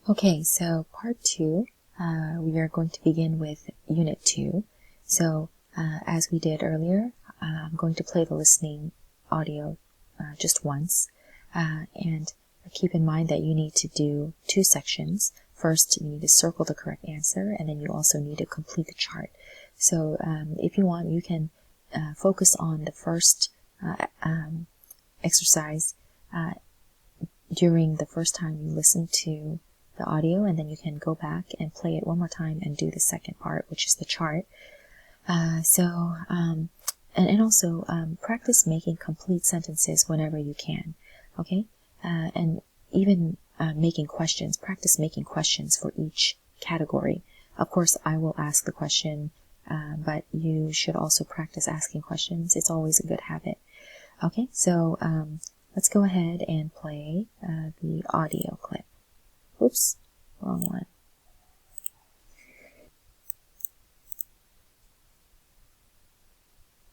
Okay, so part 2, we are going to begin with Unit 2. So, as we did earlier, I'm going to play the listening audio just once. And keep in mind that you need to do 2 sections. First, you need to circle the correct answer, and then you also need to complete the chart. So, if you want, you can focus on the first exercise during the first time you listen to the audio, and then you can go back and play it one more time and do the second part, which is the chart. And also practice making complete sentences whenever you can, okay? And even making questions. Practice making questions for each category. Of course, I will ask the question, but you should also practice asking questions. It's always a good habit. Okay, so let's go ahead and play the audio clip. Oops, wrong one.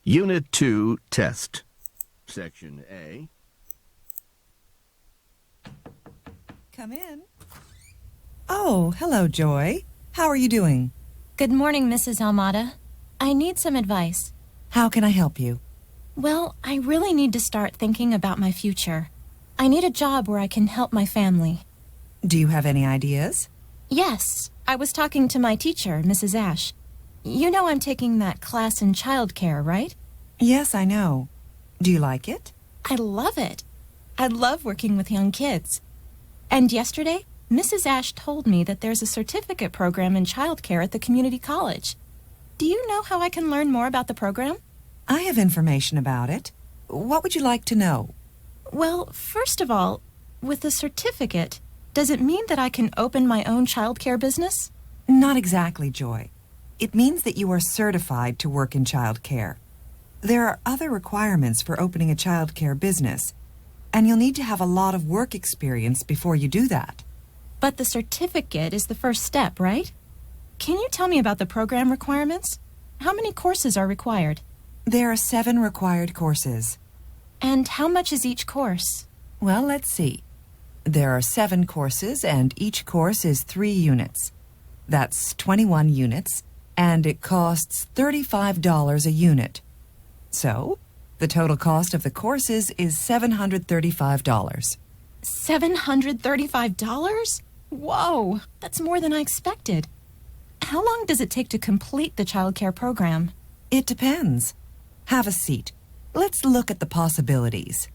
Unit 2 Test. Section A. Come in. Oh, hello, Joy. How are you doing? Good morning, Mrs. Almada. I need some advice. How can I help you? Well, I really need to start thinking about my future. I need a job where I can help my family. Do you have any ideas? Yes, I was talking to my teacher, Mrs. Ash. You know I'm taking that class in childcare, right? Yes, I know. Do you like it? I love it. I love working with young kids. And yesterday, Mrs. Ash told me that there's a certificate program in childcare at the community college. Do you know how I can learn more about the program? I have information about it. What would you like to know? Well, first of all, with the certificate, does it mean that I can open my own childcare business? Not exactly, Joy. It means that you are certified to work in childcare. There are other requirements for opening a childcare business, and you'll need to have a lot of work experience before you do that. But the certificate is the first step, right? Can you tell me about the program requirements? How many courses are required? There are 7 required courses. And how much is each course? Well, let's see. There are 7 courses, and each course is 3 units. That's 21 units, and it costs $35 a unit. So, the total cost of the courses is $735. $735? Whoa, that's more than I expected. How long does it take to complete the childcare program? It depends. Have a seat. Let's look at the possibilities.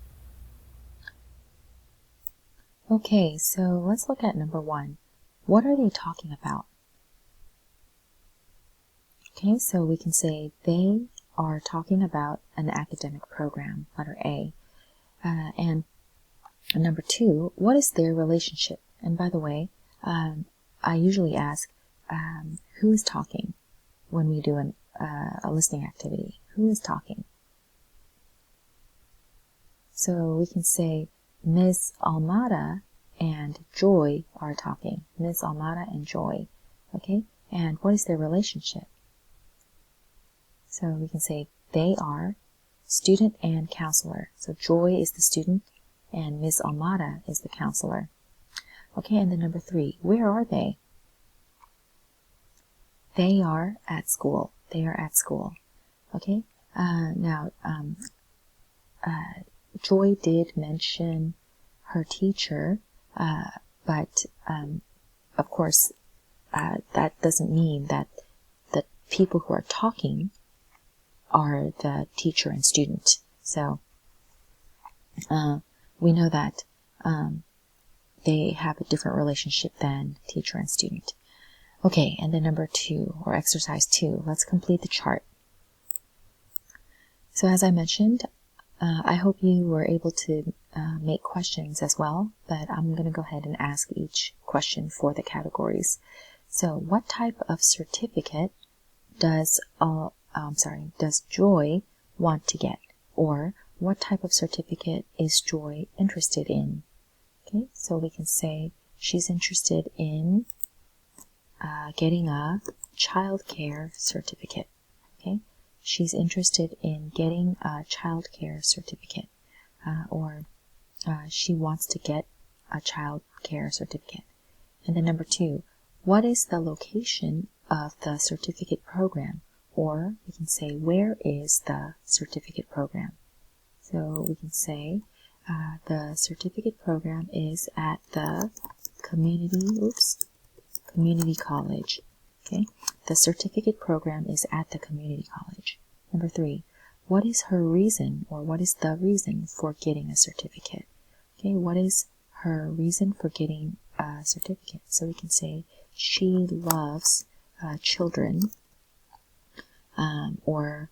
Okay, so let's look at number 1. What are they talking about? Okay, so we can say they are talking about an academic program, letter A. And number 2, what is their relationship? And by the way, I usually ask, who is talking when we do a listening activity? Who is talking? So we can say Ms. Almada and Joy are talking. Ms. Almada and Joy. Okay? And what is their relationship? So we can say they are student and counselor. So Joy is the student and Ms. Almada is the counselor. Okay, and then number 3, where are they? They are at school. They are at school. Okay? Now, Joy did mention her teacher, but of course, that doesn't mean that the people who are talking are the teacher and student. So, we know that they have a different relationship than teacher and student. Okay, and then number 2, or exercise 2, let's complete the chart. So as I mentioned, I hope you were able to make questions as well, but I'm going to go ahead and ask each question for the categories. So what type of certificate does Joy want to get? Or what type of certificate is Joy interested in? Okay, so we can say she's interested in getting a childcare certificate. Okay, she's interested in getting a childcare certificate, or she wants to get a childcare certificate. And then number 2, what is the location of the certificate program? Or we can say, where is the certificate program? So we can say the certificate program is at the community college. Okay, the certificate program is at the community college. Number 3, what is her reason, or what is the reason for getting a certificate? Okay, what is her reason for getting a certificate? So we can say she loves children, or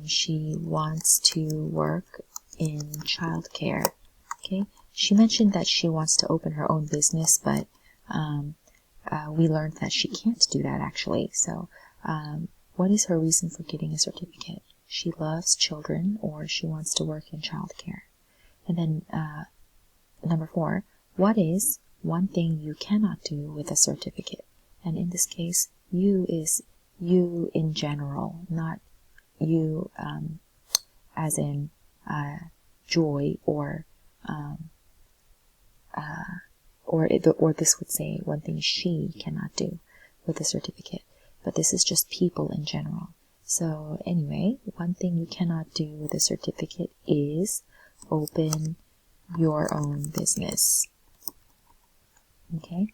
she wants to work in childcare. Okay, she mentioned that she wants to open her own business, but we learned that she can't do that actually. So what is her reason for getting a certificate? She loves children, or she wants to work in childcare. And then number 4, what is one thing you cannot do with a certificate? And in this case, you is you in general, not you as in Joy, or this would say one thing she cannot do with a certificate, but this is just people in general. So anyway, one thing you cannot do with a certificate is open your own business. Okay,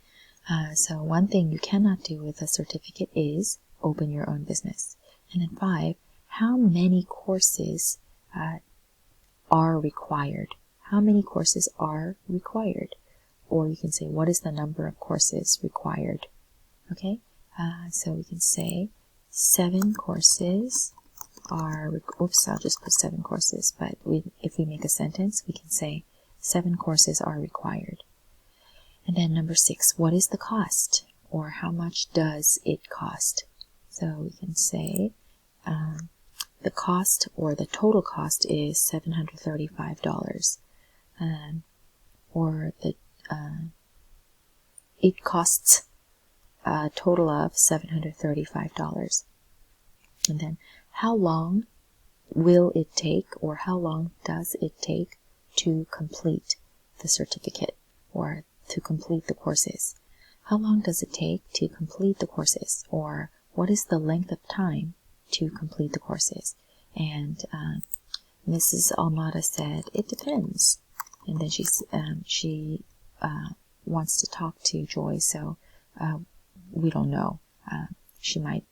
so one thing you cannot do with a certificate is open your own business. And then 5, how many courses are required? How many courses are required? Or you can say, what is the number of courses required? Okay, so we can say 7 courses are, I'll just put 7 courses, but if we make a sentence, we can say 7 courses are required. And then number 6, what is the cost? Or how much does it cost? So we can say the cost, or the total cost, is $735. Or it costs a total of $735. And then how long will it take, or how long does it take to complete the certificate, or to complete the courses? How long does it take to complete the courses? Or what is the length of time to complete the courses? And Mrs. Almada said, it depends. And then she wants to talk to Joy, so we don't know. She might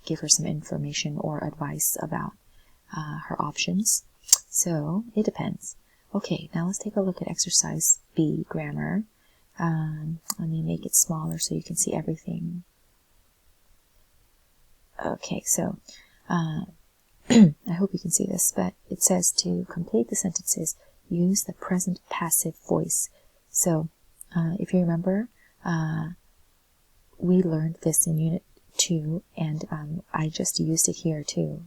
give her some information or advice about her options. So it depends. Okay, now let's take a look at exercise B, grammar. Let me make it smaller so you can see everything. Okay, so I hope you can see this, but it says to complete the sentences, use the present passive voice. So if you remember, we learned this in Unit 2, and I just used it here too.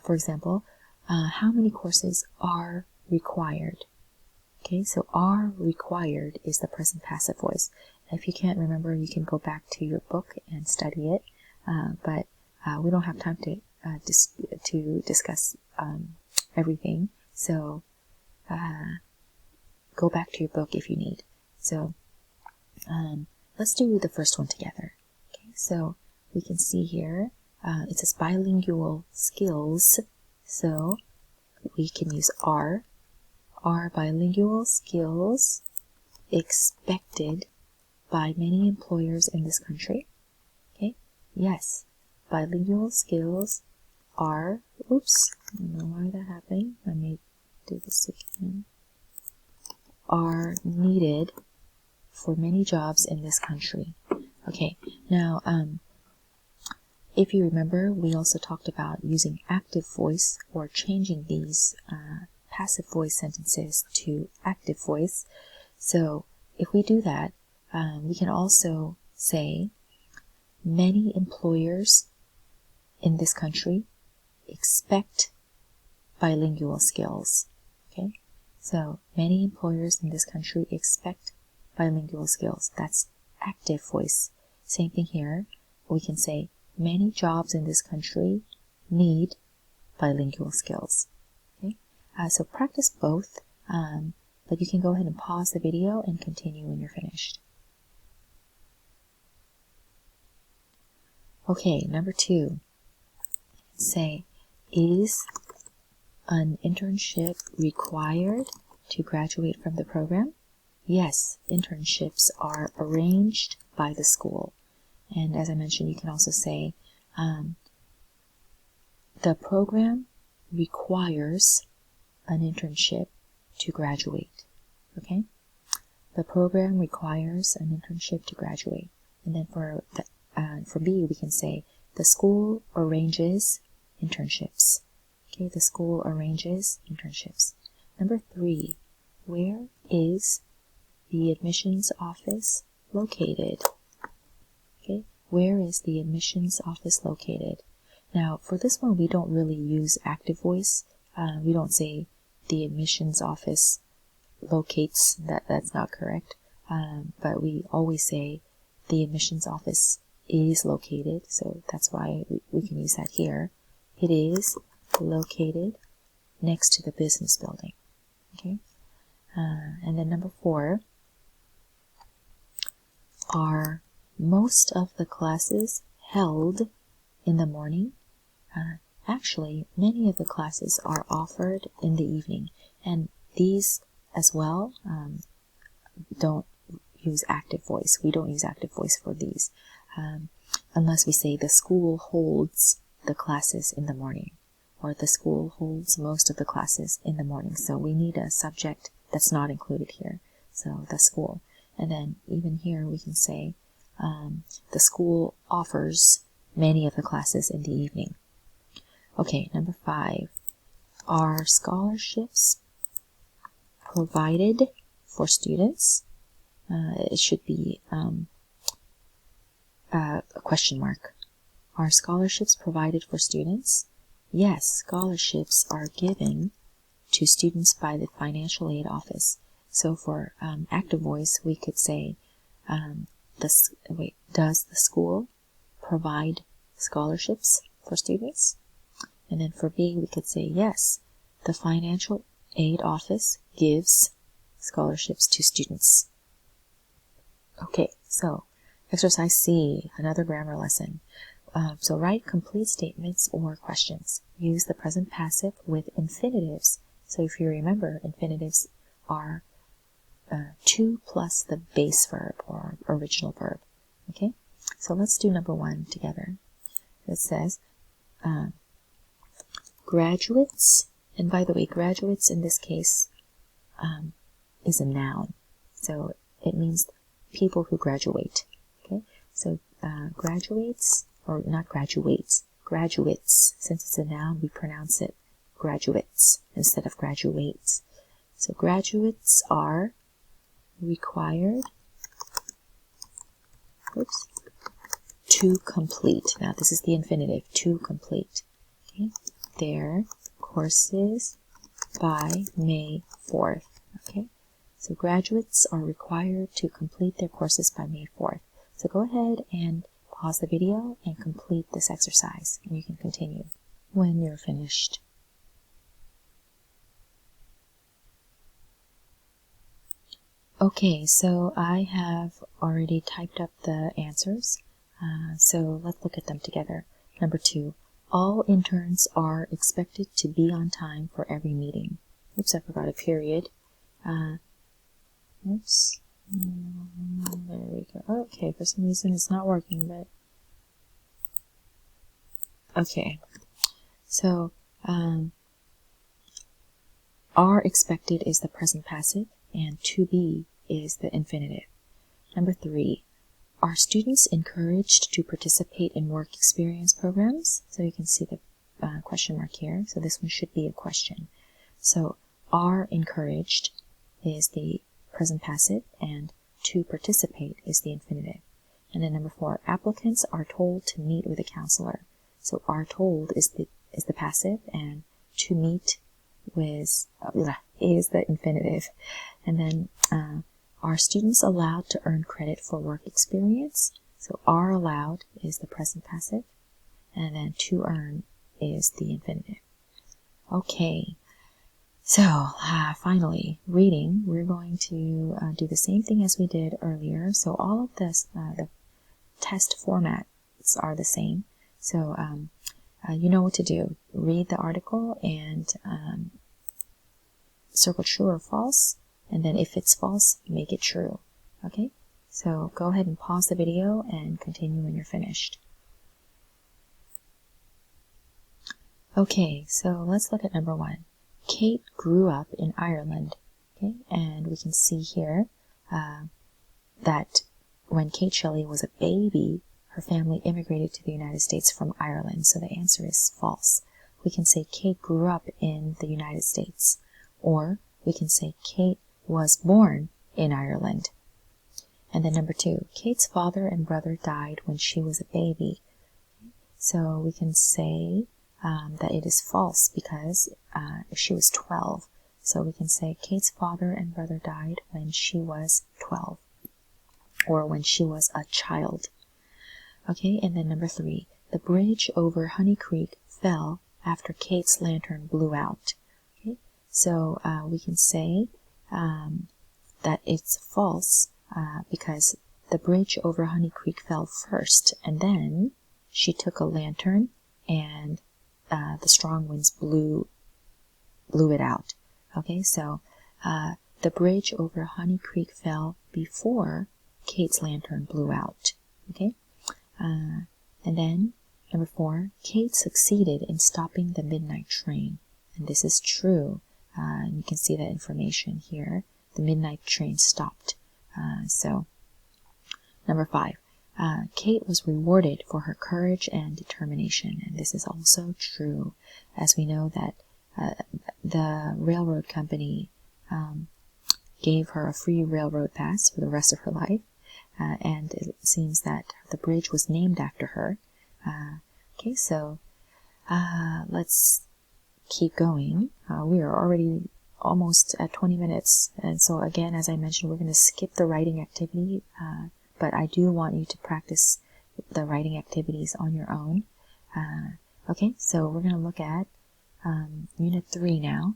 For example, how many courses are required? Okay, so are required is the present passive voice. If you can't remember, you can go back to your book and study it, but we don't have time to discuss everything, so go back to your book if you need. So let's do the first one together. Okay, so we can see here it says bilingual skills, so we can use are bilingual skills expected by many employers in this country? Okay, yes, bilingual skills are, oops, I don't know why that happened. Let me do this again. Are needed for many jobs in this country. Okay, now, if you remember, we also talked about using active voice, or changing these passive voice sentences to active voice. So if we do that, we can also say many employers in this country expect bilingual skills. Okay, so many employers in this country expect bilingual skills. That's active voice. Same thing here. We can say many jobs in this country need bilingual skills. Okay, so practice both, but you can go ahead and pause the video and continue when you're finished. Okay, number 2. Say, is an internship required to graduate from the program? Yes, internships are arranged by the school. And as I mentioned, you can also say, the program requires an internship to graduate. Okay? The program requires an internship to graduate. And then for B, we can say, the school arranges internships. Okay, the school arranges internships. Number 3, where is the admissions office located? Okay, where is the admissions office located? Now, for this one, we don't really use active voice. We don't say the admissions office locates. That's not correct. But we always say the admissions office is located. So that's why we can use that here. It is located next to the business building. Okay. And then number 4, are most of the classes held in the morning? Actually, many of the classes are offered in the evening, and these as well don't use active voice. We don't use active voice for these unless we say the school holds the classes in the morning, or the school holds most of the classes in the morning. So we need a subject that's not included here. So the school. And then even here we can say the school offers many of the classes in the evening. Okay, number 5. Are scholarships provided for students? It should be a question mark. Are scholarships provided for students? Yes, scholarships are given to students by the financial aid office. So for active voice, we could say, does the school provide scholarships for students? And then for B, we could say, yes, the financial aid office gives scholarships to students. Okay, so exercise C, another grammar lesson. So write complete statements or questions. Use the present passive with infinitives. So if you remember, infinitives are to plus the base verb or original verb. Okay, so let's do number 1 together. It says, graduates, and by the way, graduates in this case is a noun. So it means people who graduate. Okay, so graduates, or not graduates, graduates. Since it's a noun, we pronounce it graduates instead of graduates. So graduates are required to complete. Now this is the infinitive, to complete. Okay, their courses by May 4th. Okay, so graduates are required to complete their courses by May 4th. So go ahead and pause the video and complete this exercise, and you can continue when you're finished. Okay, so I have already typed up the answers, so let's look at them together. Number 2, all interns are expected to be on time for every meeting. Oops, I forgot a period. Oops, there we go. Okay, for some reason it's not working, but okay. So, are expected is the present passive, and to be is the infinitive. Number 3, are students encouraged to participate in work experience programs? So you can see the question mark here. So this one should be a question. So are encouraged is the present passive, and to participate is the infinitive. And then number 4, applicants are told to meet with a counselor. So are told is the passive, and to meet with is the infinitive. And then are students allowed to earn credit for work experience? So are allowed is the present passive, and then to earn is the infinitive. Okay, so finally, reading. We're going to do the same thing as we did earlier. So all of this, the test formats results are the same. So you know what to do. Read the article and circle true or false, and then if it's false, make it true. Okay? So go ahead and pause the video and continue when you're finished. Okay, so let's look at number 1. Kate grew up in Ireland. Okay, and we can see here that when Kate Shelley was a baby, her family immigrated to the United States from Ireland, so the answer is false. We can say Kate grew up in the United States, or we can say Kate was born in Ireland. And then number 2, Kate's father and brother died when she was a baby. So we can say that it is false because she was 12. So we can say Kate's father and brother died when she was 12, or when she was a child. Okay, and then number 3, the bridge over Honey Creek fell after Kate's lantern blew out. Okay, so we can say that it's false because the bridge over Honey Creek fell first, and then she took a lantern and the strong winds blew it out. Okay, so the bridge over Honey Creek fell before Kate's lantern blew out. Okay, and then number 4, Kate succeeded in stopping the midnight train, and this is true. And you can see that information here. The midnight train stopped. So number 5, Kate was rewarded for her courage and determination, and this is also true, as we know that the railroad company gave her a free railroad pass for the rest of her life, and it seems that the bridge was named after her. Okay, so let's keep going. We are already almost at 20 minutes, and so again, as I mentioned, we're going to skip the writing activity, but I do want you to practice the writing activities on your own. Okay, so we're going to look at Unit 3 now.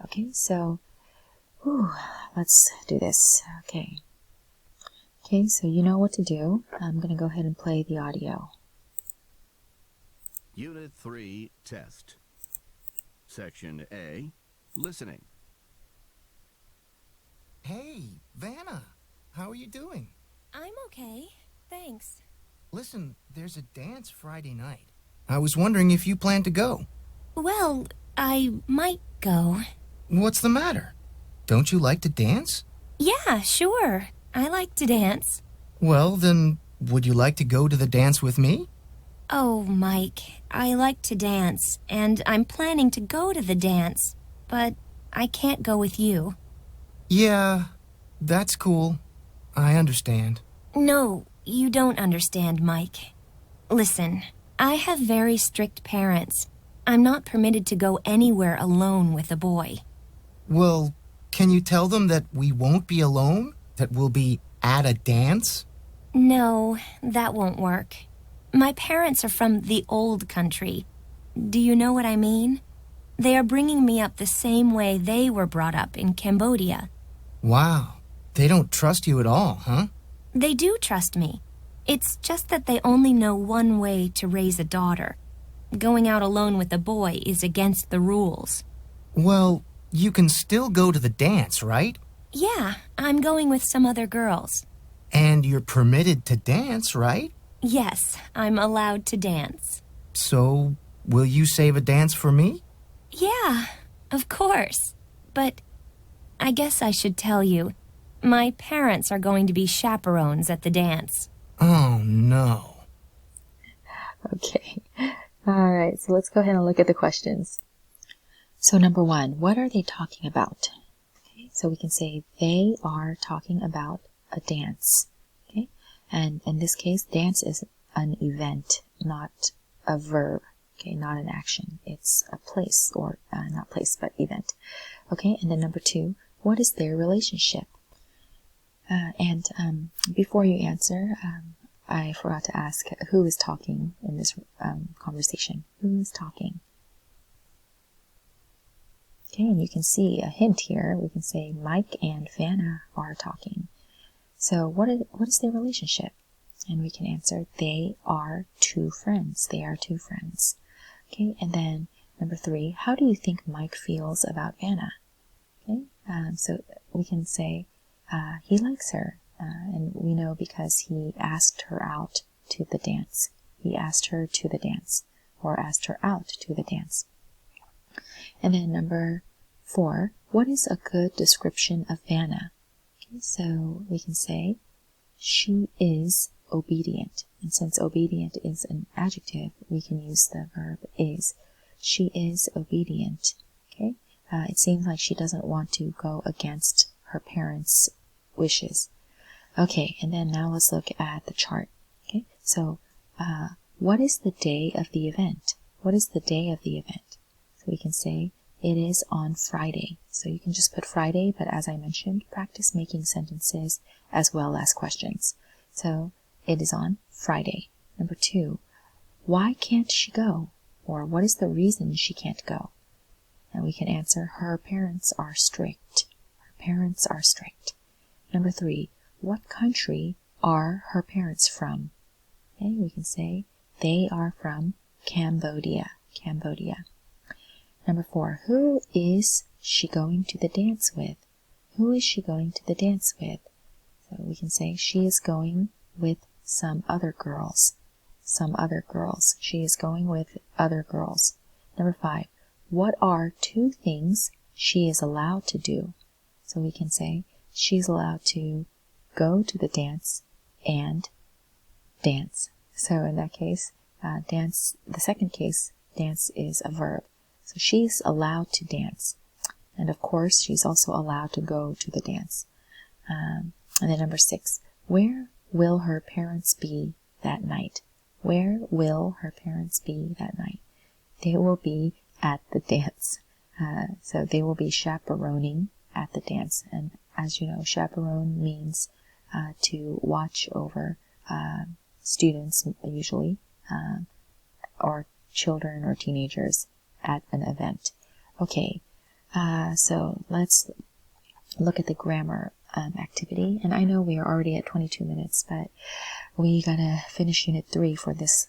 Okay, so let's do this. Okay, so you know what to do. I'm going to go ahead and play the audio. Unit 3 Test. Section A, Listening. Hey, Vanna, how are you doing? I'm okay, thanks. Listen, there's a dance Friday night. I was wondering if you plan to go. Well, I might go. What's the matter? Don't you like to dance? Yeah, sure. I like to dance. Well, then, would you like to go to the dance with me? Oh, Mike, I like to dance, and I'm planning to go to the dance, but I can't go with you. Yeah, that's cool. I understand. No, you don't understand, Mike. Listen, I have very strict parents. I'm not permitted to go anywhere alone with a boy. Well, can you tell them that we won't be alone? That we'll be at a dance? No, that won't work. My parents are from the old country. Do you know what I mean? They are bringing me up the same way they were brought up in Cambodia. Wow, they don't trust you at all, huh? They do trust me. It's just that they only know one way to raise a daughter. Going out alone with a boy is against the rules. Well, you can still go to the dance, right? Yeah, I'm going with some other girls. And you're permitted to dance, right? Yes, I'm allowed to dance. So, will you save a dance for me? Yeah, of course. But I guess I should tell you, my parents are going to be chaperones at the dance. Oh, no. Okay. All right, so let's go ahead and look at the questions. So number 1, what are they talking about? Okay, so we can say they are talking about a dance. Okay, and in this case, dance is an event, not a verb. Okay, not an action. It's a place, or not place, but event. Okay, and then number 2, what is their relationship? And before you answer, I forgot to ask who is talking in this conversation. Who is talking? Okay, and you can see a hint here. We can say Mike and Vanna are talking. So what is their relationship? And we can answer, they are two friends. They are two friends. Okay, and then number 3, how do you think Mike feels about Anna? Okay, so we can say he likes her, and we know because he asked her out to the dance. He asked her to the dance, or asked her out to the dance. And then number 4, what is a good description of Vanna? Okay, so we can say she is obedient. And since obedient is an adjective, we can use the verb is. She is obedient. Okay, it seems like she doesn't want to go against her parents' wishes. Okay, and then now let's look at the chart. Okay, so what is the day of the event? What is the day of the event? So we can say it is on Friday. So you can just put Friday, but as I mentioned, practice making sentences as well as questions. So it is on Friday. Number 2, why can't she go? Or what is the reason she can't go? And we can answer, her parents are strict. Her parents are strict. Number 3, what country are her parents from? Okay, we can say they are from Cambodia. Cambodia. Number 4, who is she going to the dance with? Who is she going to the dance with? So we can say she is going with some other girls. Some other girls. She is going with other girls. Number 5, what are 2 things she is allowed to do? So we can say she's allowed to go to the dance and dance. So in that case, dance, the second case, dance is a verb. So she's allowed to dance. And of course, she's also allowed to go to the dance. And then number 6, where will her parents be that night? Where will her parents be that night? They will be at the dance. So they will be chaperoning at the dance. And as you know, chaperone means to watch over students, usually, or children or teenagers at an event. Okay, so let's look at the grammar activity. And I know we are already at 22 minutes, but we gotta finish Unit 3 for this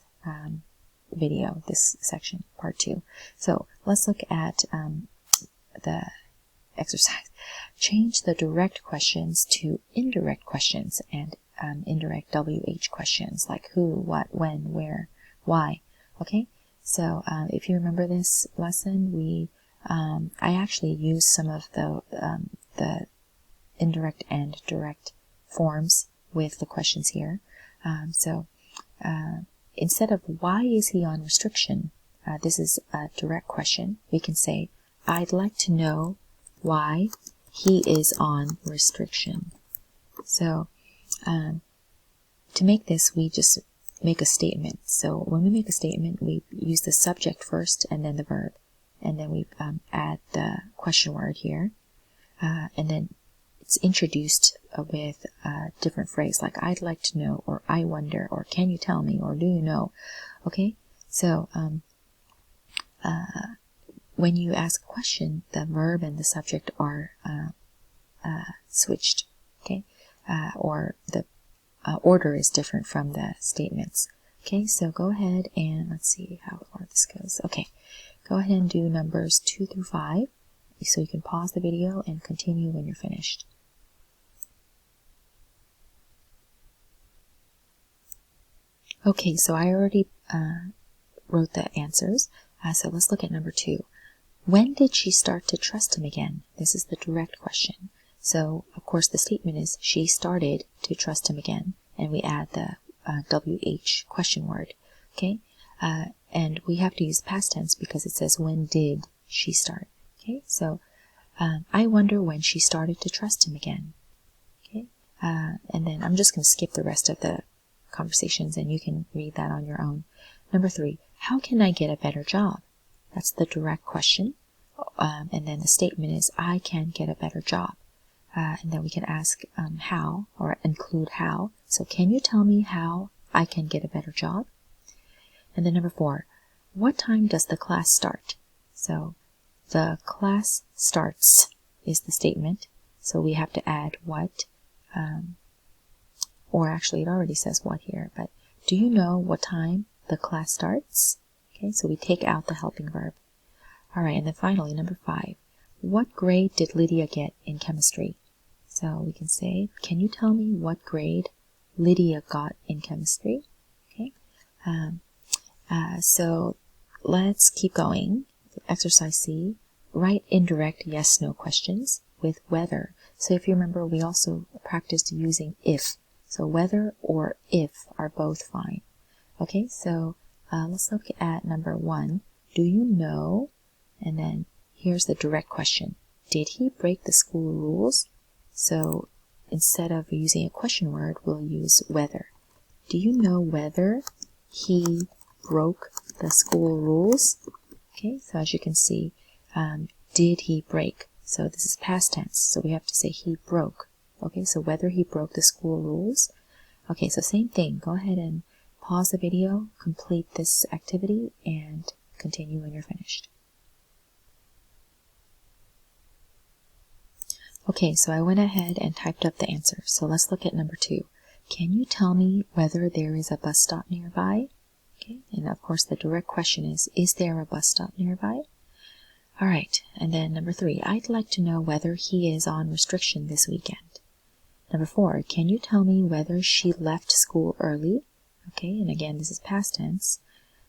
video, this section, Part 2. So let's look at the exercise. Change the direct questions to indirect questions and indirect WH questions like who, what, when, where, why. Okay, so if you remember this lesson, I actually used some of the indirect and direct forms with the questions here. So instead of why is he on restriction, this is a direct question. We can say, I'd like to know why he is on restriction. So to make this, we just make a statement. So when we make a statement, we use the subject first and then the verb. And then we add the question word here. And then it's introduced with a different phrase like I'd like to know, or I wonder, or can you tell me, or do you know? Okay, so when you ask a question, the verb and the subject are switched, okay, or the order is different from the statements. Okay, so go ahead and let's see how far this goes. Okay, go ahead and do numbers 2 through 5, so you can pause the video and continue when you're finished. Okay, so I already wrote the answers, so let's look at number 2. When did she start to trust him again? This is the direct question. So, of course, the statement is she started to trust him again, and we add the WH question word, okay? And we have to use past tense because it says when did she start, okay? So, I wonder when she started to trust him again, okay? And then I'm just going to skip the rest of the conversations and you can read that on your own. Number 3, how can I get a better job? That's the direct question. And then the statement is I can get a better job. And then we can ask how, or include how. So can you tell me how I can get a better job? And then number 4, what time does the class start? So the class starts is the statement. So we have to add what or actually it already says what here, but do you know what time the class starts? Okay, so we take out the helping verb. All right, and then finally, number 5. What grade did Lydia get in chemistry? So we can say, can you tell me what grade Lydia got in chemistry? Okay, so let's keep going. Exercise C, write indirect yes/no questions with whether. So if you remember, we also practiced using if. So whether or if are both fine. Okay, so let's look at number 1. Do you know? And then here's the direct question. Did he break the school rules? So instead of using a question word, we'll use whether. Do you know whether he broke the school rules? Okay, so as you can see, did he break? So this is past tense, so we have to say he broke. Okay, so whether he broke the school rules. Okay, so same thing. Go ahead and pause the video, complete this activity, and continue when you're finished. Okay, so I went ahead and typed up the answer. So let's look at number 2. Can you tell me whether there is a bus stop nearby? Okay, and of course the direct question is there a bus stop nearby? All right, and then number 3, I'd like to know whether he is on restriction this weekend. Number 4, can you tell me whether she left school early? Okay, and again, this is past tense,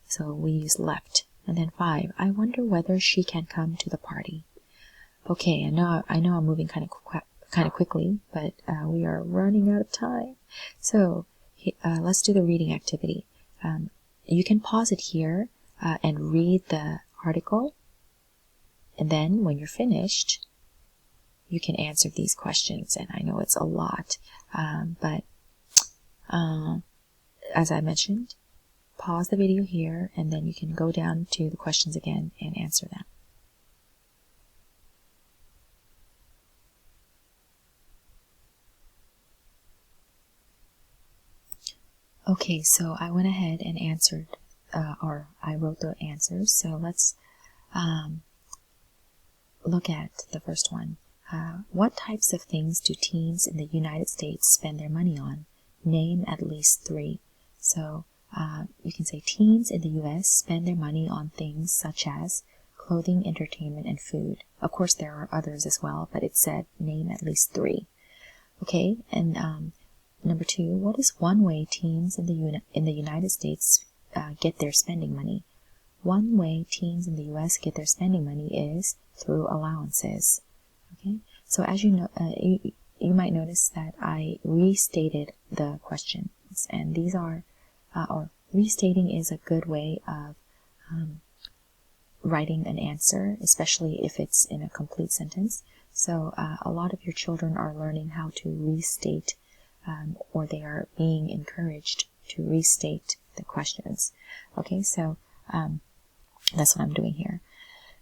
so we use left. And then 5, I wonder whether she can come to the party. Okay, I know I'm moving kind of quickly, but we are running out of time. So let's do the reading activity. You can pause it here and read the article, and then when you're finished, you can answer these questions. And I know it's a lot, but as I mentioned, pause the video here, and then you can go down to the questions again and answer them. Okay, so I went ahead and answered, or I wrote the answers. So let's look at the first one. What types of things do teens in the United States spend their money on? Name at least 3. So you can say teens in the U.S. spend their money on things such as clothing, entertainment, and food. Of course, there are others as well, but it said name at least 3. Okay, and number 2, what is one way teens in the United States get their spending money? One way teens in the U.S. get their spending money is through allowances. Okay, so as you know, you might notice that I restated the questions, and these are, or restating is a good way of writing an answer, especially if it's in a complete sentence. So a lot of your children are learning how to restate, or they are being encouraged to restate the questions. Okay, so that's what I'm doing here.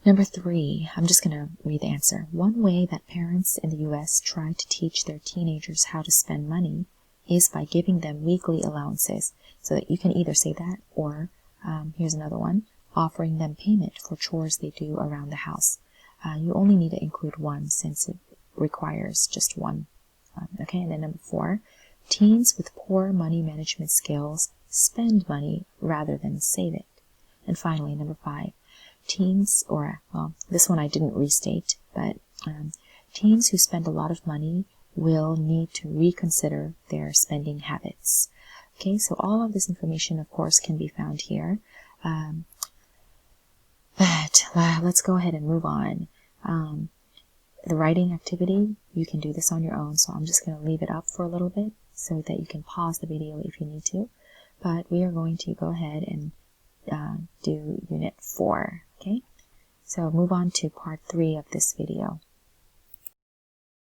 Number 3, I'm just going to read the answer. One way that parents in the U.S. try to teach their teenagers how to spend money is by giving them weekly allowances. So that you can either say that, or here's another one, offering them payment for chores they do around the house. You only need to include one since it requires just one. Okay, and then number 4, teens with poor money management skills spend money rather than save it. And finally, number 5, teens, or, well, this one I didn't restate, but teens who spend a lot of money will need to reconsider their spending habits. Okay, so all of this information, of course, can be found here. But let's go ahead and move on. The writing activity, you can do this on your own, so I'm just going to leave it up for a little bit so that you can pause the video if you need to. But we are going to go ahead and do Unit 4, okay? So move on to Part 3 of this video.